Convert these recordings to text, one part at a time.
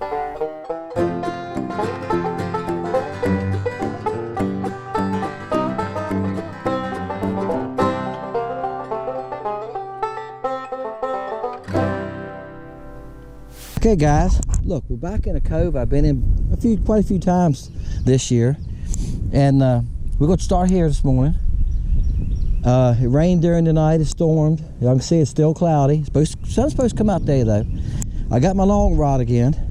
Okay guys, look, we're back in a cove I've been in quite a few times this year, and we're going to start here this morning. It rained during the night, it stormed. Y'all can see it's still cloudy. Sun's supposed to come out today though. I got my long rod again,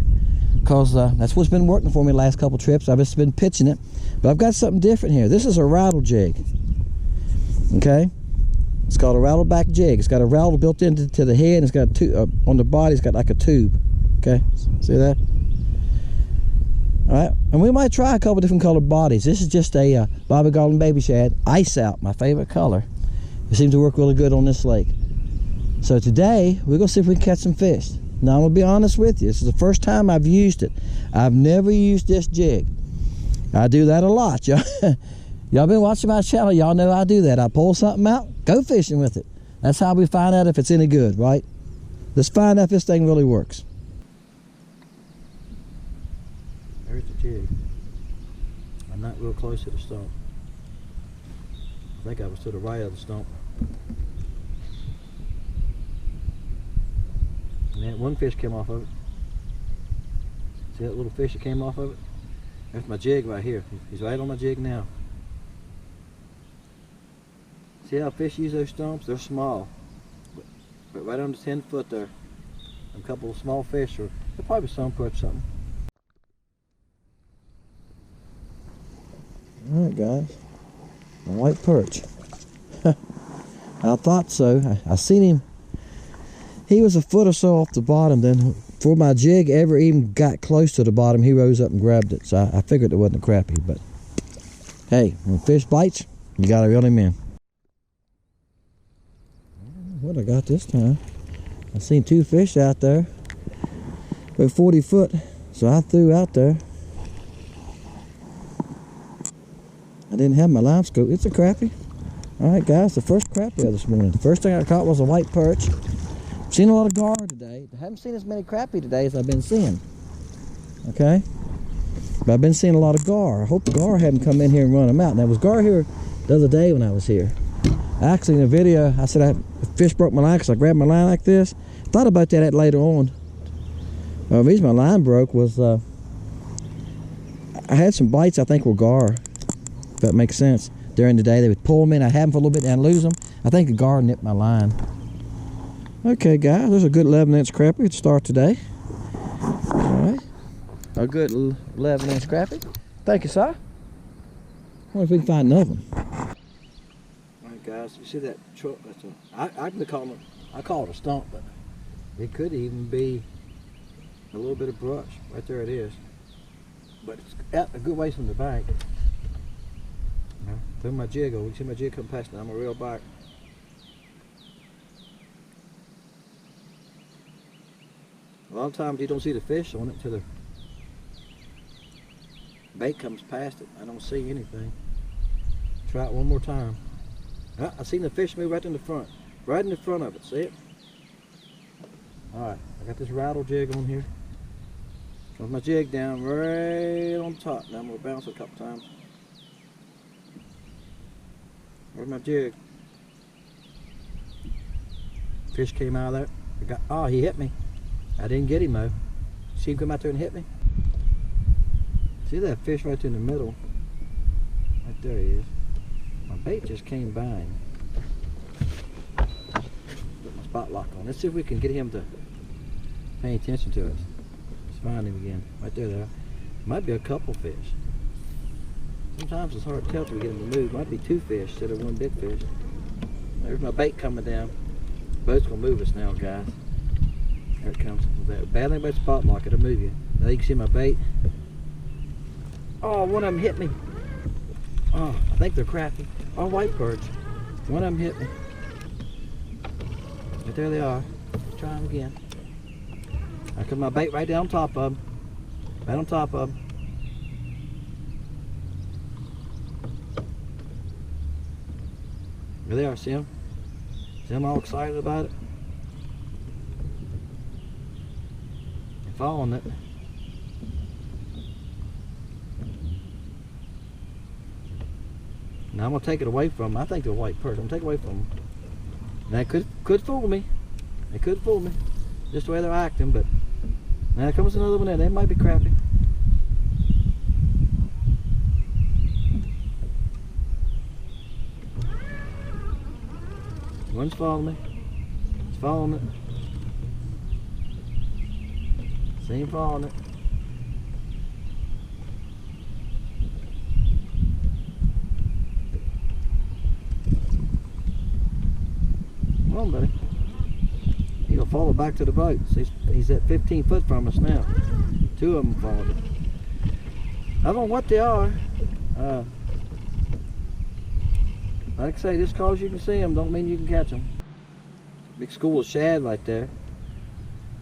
because that's what's been working for me the last couple trips. I've just been pitching it, but I've got something different here. This is a rattle jig, okay? It's called a rattle back jig. It's got a rattle built into the head, and it's got on the body, it's got like a tube. Okay, see that? All right, and we might try a couple different colored bodies. This is just a Bobby Garland baby shad, ice out, my favorite color. It seems to work really good on this lake. So today, we're gonna see if we can catch some fish. Now, I'm gonna be honest with you. This is the first time I've used it. I've never used this jig. I do that a lot, y'all. Y'all been watching my channel, y'all know I do that. I pull something out, go fishing with it. That's how we find out if it's any good, right? Let's find out if this thing really works. There's the jig. I'm not real close to the stump. I think I was to the right of the stump. And then one fish came off of it. See that little fish that came off of it? That's my jig right here. He's right on my jig now. See how fish use those stumps? They're small. But right under 10 foot there. A couple of small fish, or they're probably some perch something. Alright guys, a white perch. I thought so. I seen him. He was a foot or so off the bottom. Then before my jig ever even got close to the bottom, he rose up and grabbed it. So I figured it wasn't a crappie. But hey, when fish bites, you gotta reel him in. What I got this time? I seen two fish out there. About 40 foot. So I threw out there. I didn't have my LiveScope. It's a crappie. Alright guys, the first crappie of this morning. The first thing I caught was a white perch. Seen a lot of gar today. I haven't seen as many crappie today as I've been seeing. Okay? But I've been seeing a lot of gar. I hope the gar haven't come in here and run them out. Now, there was gar here the other day when I was here. Actually, in the video, I said a fish broke my line because I grabbed my line like this. Thought about that later on. The reason my line broke was I had some bites I think were gar. If that makes sense. During the day, they would pull them in. I have them for a little bit and I'd lose them. I think a gar nipped my line. Okay, guys, there's a good 11-inch crappie to start today. All right, a good 11-inch crappie. Thank you, sir. I wonder if we can find another one. All right, guys, you see that truck? I call it a stump, but it could even be a little bit of brush. Right there it is. But it's out a good ways from the bank. Throw my jig over. You see my jig come past now. I'm a reel back. A lot of times you don't see the fish on it until the bait comes past it. I don't see anything. Try it one more time. I seen the fish move right in the front. Right in the front of it. See it? Alright, I got this rattle jig on here. Put my jig down right on top. Now I'm going to bounce it a couple times. Where's my jig? Fish came out of there. Oh, he hit me. I didn't get him though. See him come out there and hit me? See that fish right in the middle? Right there he is. My bait just came by him. Put my spot lock on. Let's see if we can get him to pay attention to us. Let's find him again. Right there. Might be a couple fish. Sometimes it's hard to tell till we get him to move. Might be two fish instead of one big fish. There's my bait coming down. The boat's gonna move us now, guys. There it comes. Badly about spot lock, it'll move you. Now you can see my bait. Oh, one of them hit me. Oh, I think they're crappie. Oh, white perch. One of them hit me. But there they are. Try them again. I cut my bait right down top of them. Right on top of them. There they are, see them? See them all excited about it? They're following it. Now I'm gonna take it away from him. I think they're white perch. I'm gonna take it away from him. That could fool me. They could fool me. Just the way they're acting, but now comes another one there. They might be crappie. One's following me. It's following it. See him following it. Come on, buddy. He's gonna follow back to the boat. He's at 15 foot from us now. Two of them followed it. I don't know what they are. Like I say, just cause you can see them don't mean you can catch them. Big school of shad right there.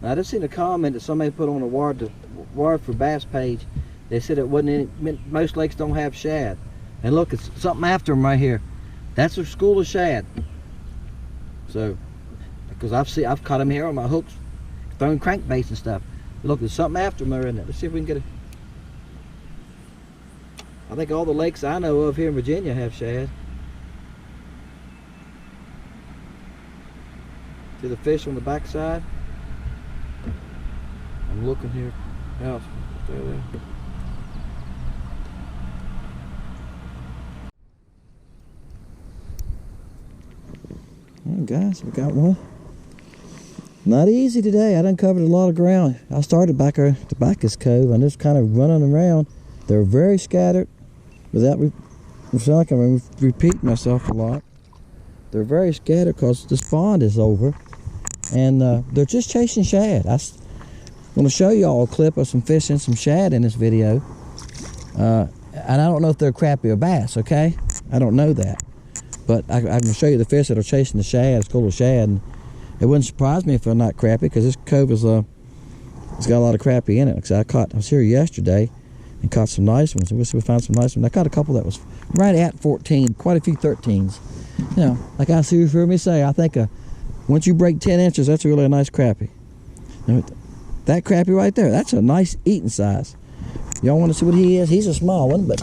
Now I just seen a comment that somebody put on the Ward for Bass page. They said it wasn't any, most lakes don't have shad. And look, it's something after them right here. That's a school of shad. So, because I've caught them here on my hooks, throwing crankbaits and stuff. But look, there's something after them in there. Let's see if we can get it. I think all the lakes I know of here in Virginia have shad. See the fish on the backside? I'm looking here. Else, there. Alright guys, we got one. Not easy today. I done covered a lot of ground. I started back at the back of this cove and just kind of running around. They're very scattered. Without I feel like I'm repeating myself a lot. They're very scattered because this pond is over. And they're just chasing shad. I'm going to show y'all a clip of some fish and some shad in this video. And I don't know if they're crappie or bass, okay? I don't know that. But I'm going to show you the fish that are chasing the shad. It's called a shad. And it wouldn't surprise me if they're not crappie, because this cove is it's got a lot of crappie in it. Because I was here yesterday and caught some nice ones. I wish we found some nice ones. I caught a couple that was right at 14, quite a few 13s. You know, like I see you heard me say, I think once you break 10 inches, that's really a nice crappie. That crappie right there, that's a nice eating size. Y'all want to see what he is? He's a small one, but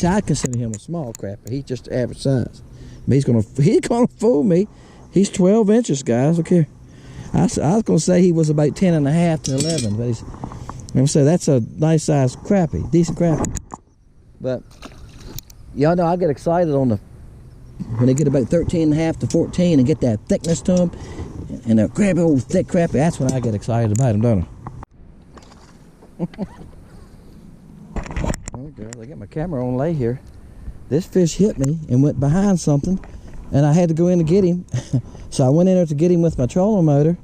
I consider him a small crappie. He's just average size. But he's gonna fool me. He's 12 inches, guys. Look here. I was gonna say he was about 10 and a half to 11, but I'm gonna say that's a nice size crappie, decent crappie. But y'all know I get excited when they get about 13 and a half to 14 and get that thickness to them, and they're crappie, old thick crappie. That's when I get excited about them, don't I? Oh, girl, I got my camera on lay here. This fish hit me and went behind something, and I had to go in to get him. So I went in there to get him with my trolling motor,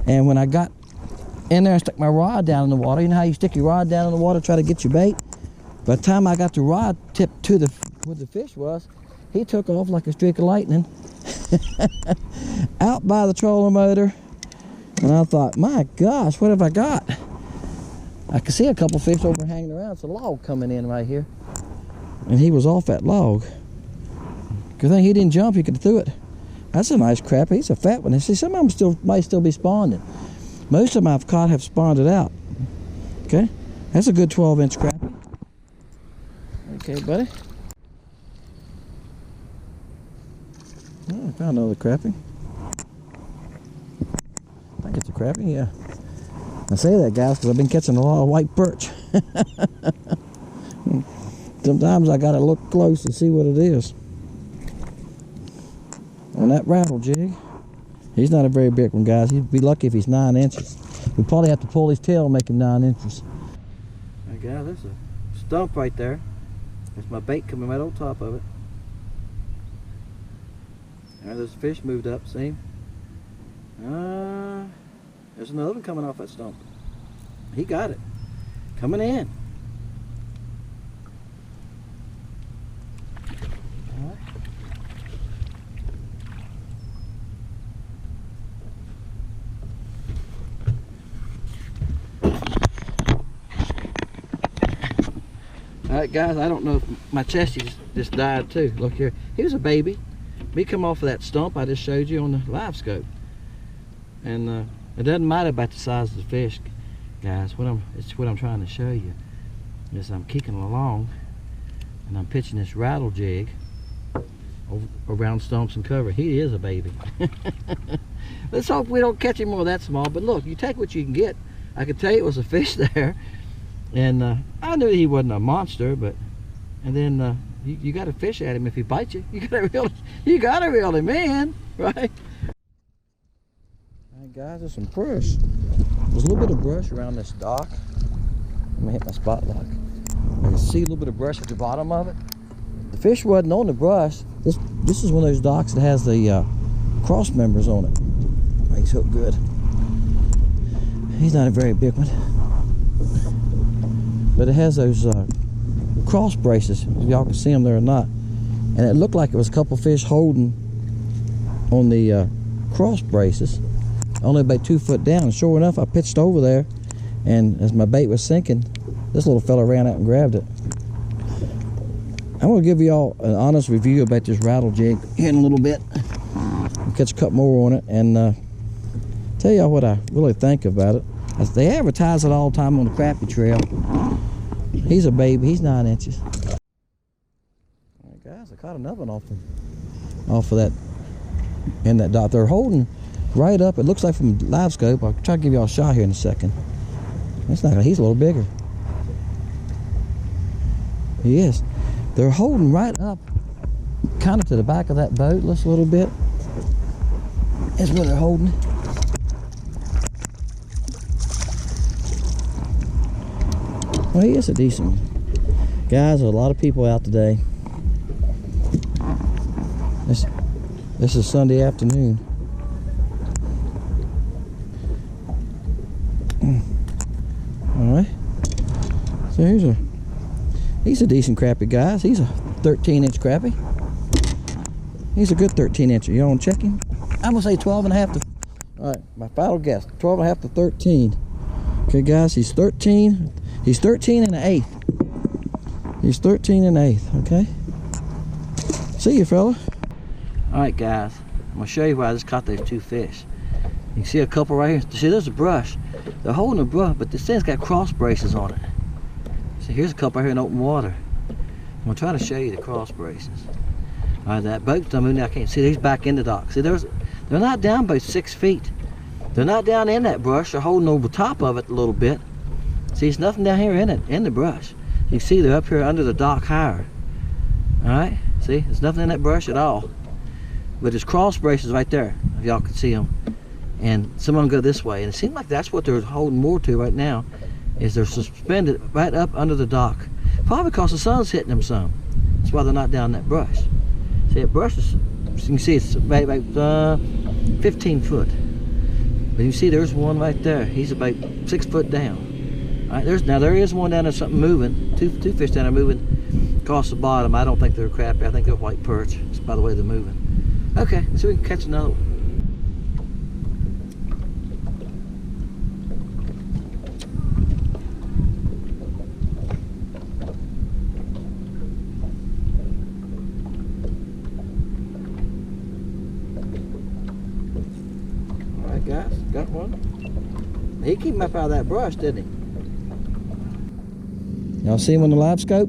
and when I got in there, I stuck my rod down in the water. You know how you stick your rod down in the water to try to get your bait? By the time I got the rod tipped to where the fish was, he took off like a streak of lightning out by the trolling motor. And I thought, my gosh, what have I got? I could see a couple fish over hanging around. It's a log coming in right here. And he was off that log. Good thing he didn't jump, he could have threw it. That's a nice crappie. He's a fat one. And see, some of them might still be spawning. Most of them I've caught have spawned it out. Okay, that's a good 12-inch crappie. Okay, buddy. Oh, I found another crappie. I think it's a crappie, yeah. I say that, guys, because I've been catching a lot of white perch. Sometimes I gotta look close and see what it is. On that rattle jig. He's not a very big one, guys. He'd be lucky if he's 9 inches. We'd probably have to pull his tail and make him 9 inches. Hey, guys, there's a stump right there. There's my bait coming right on top of it. There's a fish moved up, see? There's another one coming off that stump. He got it. Coming in. Alright guys, I don't know if my chesty just died too. Look here. He was a baby. We come off of that stump I just showed you on the LiveScope. And it doesn't matter about the size of the fish, guys. It's what I'm trying to show you is I'm kicking along and I'm pitching this rattle jig around stumps and cover. He is a baby. Let's hope we don't catch him more that small. But look, you take what you can get. I could tell you it was a fish there, and I knew he wasn't a monster. But and then you got to fish at him if he bites you. You gotta reel him in, right? All right, guys, there's some brush. There's a little bit of brush around this dock. I'm gonna hit my spot lock. I can see a little bit of brush at the bottom of it. The fish wasn't on the brush. This is one of those docks that has the cross members on it. Oh, he's hooked good. He's not a very big one, but it has those cross braces. If y'all can see them there or not. And it looked like it was a couple fish holding on the cross braces, only about 2 foot down. And sure enough, I pitched over there, and as my bait was sinking, this little fella ran out and grabbed it. I'm going to give y'all an honest review about this rattle jig here in a little bit. I'll catch a couple more on it and tell y'all what I really think about it. They advertise it all the time on the Crappie trail. He's a baby. He's 9 inches. All right, guys, I caught another one off of that in that dock. They're holding right up. It looks like from LiveScope. I'll try to give y'all a shot here in a second. That's not gonna. He's a little bigger. He is. They're holding right up, kind of to the back of that boat, just a little bit. That's where they're holding. Well, he is a decent one. Guys, there's a lot of people out today. This is Sunday afternoon. Alright. So he's a decent crappie, guys. He's a 13-inch crappie. He's a good 13-incher. You want to check him? I'm going to say 12 and a half to... Alright, my final guess. 12 and a half to 13. Okay, guys, he's 13. He's 13 and an eighth. He's 13 and an eighth, okay? See you, fella. Alright, guys. I'm going to show you where I just caught those 2 fish. You can see a couple right here. See, there's a brush. They're holding a brush, but this thing's got cross braces on it. See, here's a couple right here in open water. I'm going to try to show you the cross braces. Alright, that boat's done moving. I can't see. He's back in the dock. See, they're not down by 6 feet. They're not down in that brush. They're holding over top of it a little bit. See, there's nothing down here in it, in the brush. You can see they're up here under the dock higher. Alright, see, there's nothing in that brush at all. But there's cross braces right there, if y'all can see them. And some of them go this way. And it seems like that's what they're holding more to right now, is they're suspended right up under the dock. Probably because the sun's hitting them some. That's why they're not down in that brush. See, that brush is, you can see it's about 15 foot. But you see there's one right there. He's about 6 foot down. All right, now there is one down there, something moving. Two fish down there moving across the bottom. I don't think they're crappie. I think they're white perch. Just by the way they're moving. Okay, so we can catch another one. All right, guys, got one. He came up out of that brush, didn't he? Y'all see him on the LiveScope?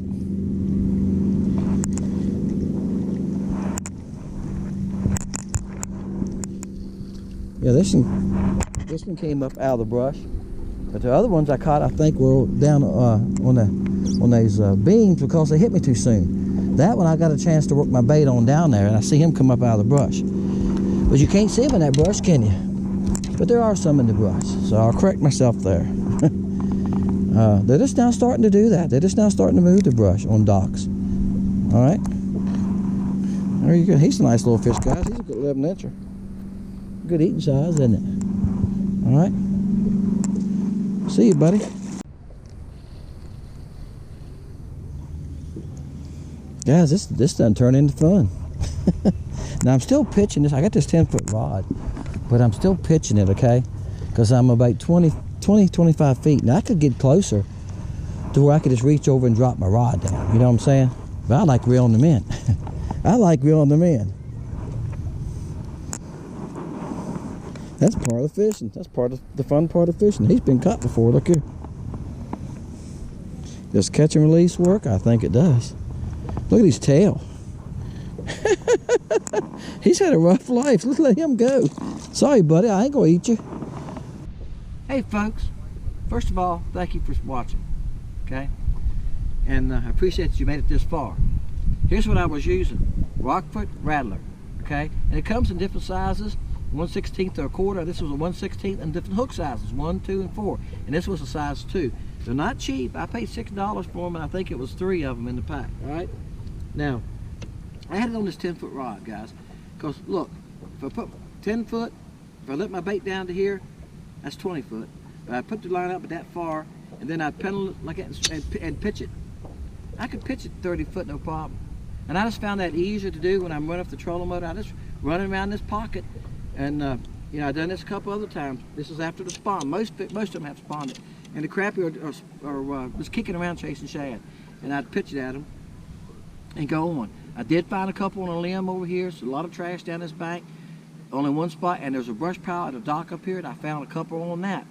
Yeah, this one came up out of the brush, but the other ones I caught, I think, were down on those beams because they hit me too soon. That one I got a chance to work my bait on down there, and I see him come up out of the brush. But you can't see him in that brush, can you? But there are some in the brush, so I'll correct myself there. They're just now starting to do that. They're just now starting to move the brush on docks. All right. There you go. He's a nice little fish, guys. He's a good 11-incher. Good eating size, isn't it? All right. See you, buddy. Guys, this doesn't turn into fun. Now I'm still pitching this. I got this 10-foot rod, but I'm still pitching it, okay? Because I'm about 20-25 feet. Now I could get closer to where I could just reach over and drop my rod down. You know what I'm saying? But I like reeling them in. I like reeling them in. That's part of the fishing. That's part of the fun part of fishing. He's been caught before. Look here. Does catch and release work? I think it does. Look at his tail. He's had a rough life. Let's let him go. Sorry, buddy. I ain't gonna eat you. Hey, folks. First of all, thank you for watching. Okay? And I appreciate that you made it this far. Here's what I was using. Rockport Rattler. Okay? And it comes in different sizes. 1/16 or a quarter. This was a 1/16 and different hook sizes. 1, 2, and 4. And this was a size 2. They're not cheap. I paid $6 for them, and I think it was 3 of them in the pack. Alright? Now, I had it on this 10-foot rod, guys. Because, look, if I put 10 foot, if I let my bait down to here, that's 20 foot. But I put the line up that far, and then I pedal it like that and pitch it. I could pitch it 30 foot, no problem. And I just found that easier to do when I'm running off the trolling motor. I just run around this pocket. And, you know, I've done this a couple other times. This is after the spawn. Most of them have spawned it. And the crappie was kicking around chasing shad. And I'd pitch it at them and go on. I did find a couple on a limb over here. There's a lot of trash down this bank. Only one spot, and there's a brush pile at a dock up here, and I found a couple on that.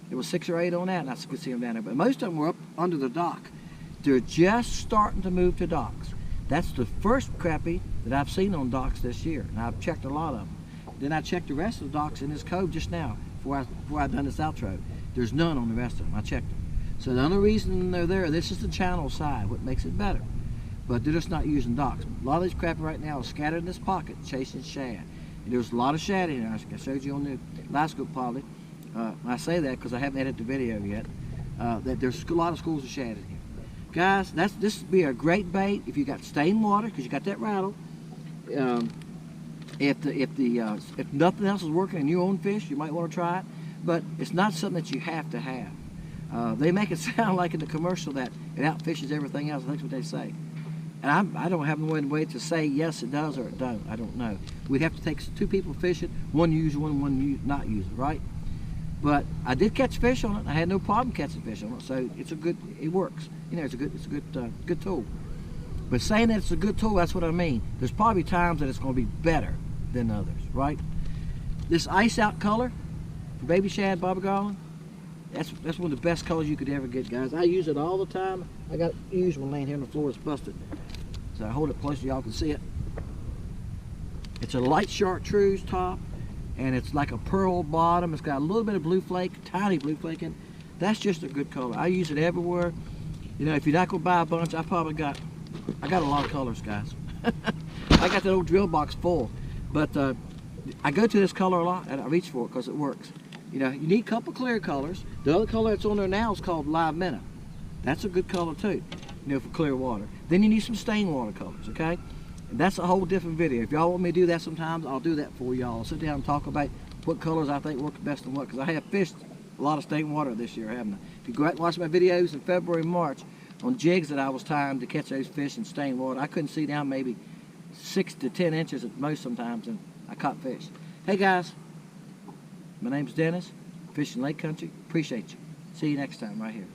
There was 6 or 8 on that, and I could see them down there. But most of them were up under the dock. They're just starting to move to docks. That's the first crappie that I've seen on docks this year, and I've checked a lot of them. Then I checked the rest of the docks in this cove just now, before I'd done this outro. There's none on the rest of them. I checked them. So the only reason they're there, this is the channel side, what makes it better. But they're just not using docks. A lot of these crappie right now are scattered in this pocket, chasing shad. And there's a lot of shad in there. I showed you on the LiveScope probably. I say that because I haven't edited the video yet. That there's a lot of schools of shad in here. Guys, this would be a great bait if you got stained water, because you got that rattle. If nothing else is working and you own fish, you might want to try it. But it's not something that you have to have. They make it sound like in the commercial that it outfishes everything else. That's what they say. And I don't have no way to say yes it does or it don't. I don't know. We'd have to take 2 people fishing, one use one not use it, right? But I did catch fish on it. I had no problem catching fish on it, so it works. You know, it's a good tool. But saying that it's a good tool, that's what I mean. There's probably times that it's going to be better than others, right? This ice out color for baby shad bobber garland, that's one of the best colors you could ever get, guys. I use it all the time. I got used one laying here on the floor. It's busted. So I hold it close so y'all can see it. It's a light chartreuse top, and it's like a pearl bottom. It's got a little bit of blue flake, tiny blue flake in it. That's just a good color. I use it everywhere. You know, if you're not gonna buy a bunch, I got a lot of colors, guys. I got that old drill box full, but I go to this color a lot, and I reach for it because it works. You know, you need a couple clear colors. The other color that's on there now is called Live Minnow. That's a good color too, you know, for clear water. Then you need some stained water colors, okay? And that's a whole different video. If y'all want me to do that sometimes, I'll do that for y'all. I'll sit down and talk about what colors I think work best and what, because I have fished a lot of stained water this year, haven't I? If you go out and watch my videos in February and March on jigs that I was tying to catch those fish in stained water, I couldn't see down maybe 6 to 10 inches at most sometimes, and I caught fish. Hey guys, my name's Dennis, fishing Lake Country. Appreciate you. See you next time right here.